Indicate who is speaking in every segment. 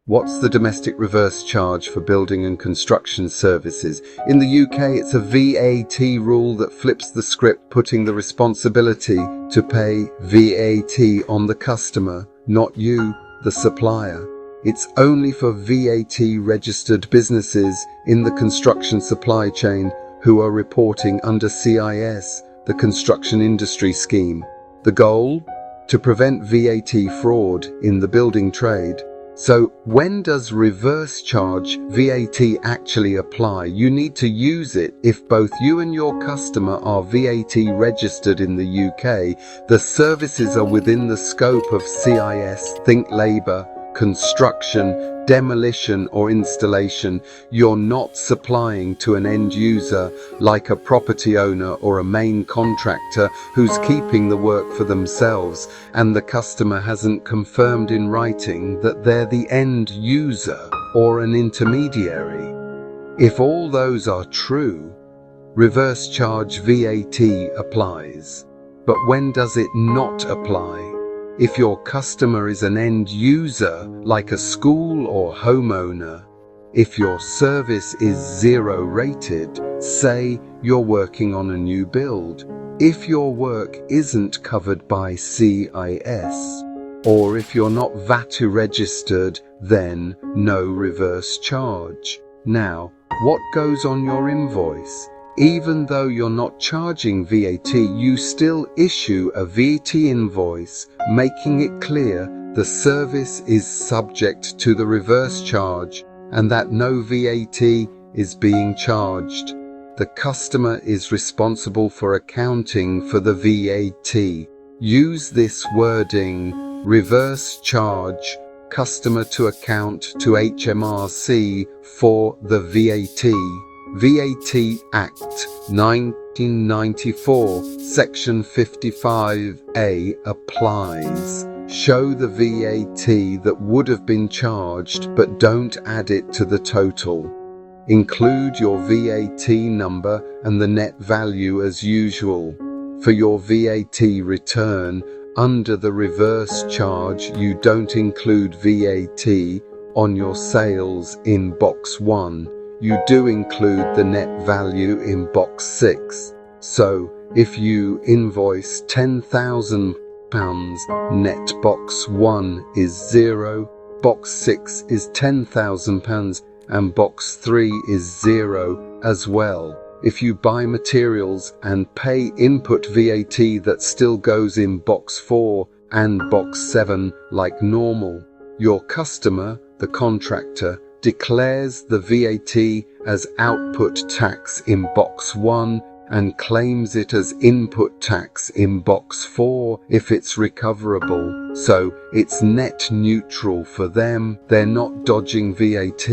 Speaker 1: What's the domestic reverse charge for building and construction services? In the UK, it's a VAT rule that flips the script, putting the responsibility to pay VAT on the customer, not you, the supplier. It's only for VAT registered businesses in the construction supply chain who are reporting under CIS, the Construction Industry Scheme. The goal? To prevent VAT fraud in the building trade. So when does reverse charge VAT actually apply? You need to use it if both you and your customer are VAT registered in the UK, the services are within the scope of CIS, think labour, construction, demolition or installation. You're not supplying to an end user like a property owner or a main contractor who's keeping the work for themselves and the customer hasn't confirmed in writing that they're the end user or an intermediary. If all those are true, reverse charge VAT applies. But when does it not apply? If your customer is an end user, like a school or homeowner, if your service is 0 rated, say you're working on a new build, if your work isn't covered by CIS, or if you're not VAT registered, then no reverse charge. Now, what goes on your invoice? Even though you're not charging VAT, you still issue a VAT invoice, making it clear the service is subject to the reverse charge and that no VAT is being charged. The customer is responsible for accounting for the VAT. Use this wording, reverse charge, customer to account to HMRC for the VAT. VAT Act 1994, Section 55A applies. Show the VAT that would have been charged, but don't add it to the total. Include your VAT number and the net value as usual. For your VAT return, under the reverse charge, you don't include VAT on your sales in Box 1. You do include the net value in Box 6. So, if you invoice £10,000, net Box 1 is 0, Box 6 is £10,000, and Box 3 is 0 as well. If you buy materials and pay input VAT, that still goes in Box 4 and Box 7 like normal. Your customer, the contractor, declares the VAT as output tax in Box 1 and claims it as input tax in Box 4 if it's recoverable. So it's net neutral for them. They're not dodging VAT,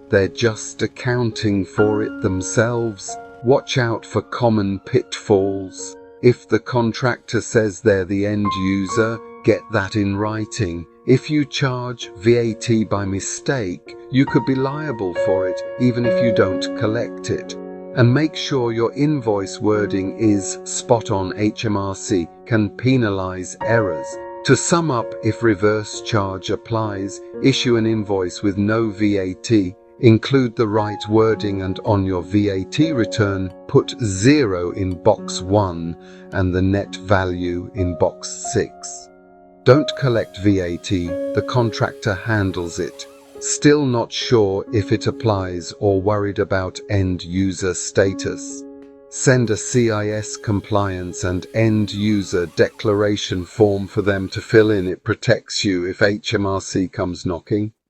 Speaker 1: they're just accounting for it themselves. Watch out for common pitfalls. If the contractor says they're the end user, get that in writing. If you charge VAT by mistake, you could be liable for it even if you don't collect it. And make sure your invoice wording is spot on. HMRC can penalize errors. To sum up, if reverse charge applies, issue an invoice with no VAT, include the right wording, and on your VAT return, put 0 in Box 1 and the net value in Box 6. Don't collect VAT, the contractor handles it. Still not sure if it applies or worried about end user status? Send a CIS compliance and end user declaration form for them to fill in. It protects you if HMRC comes knocking.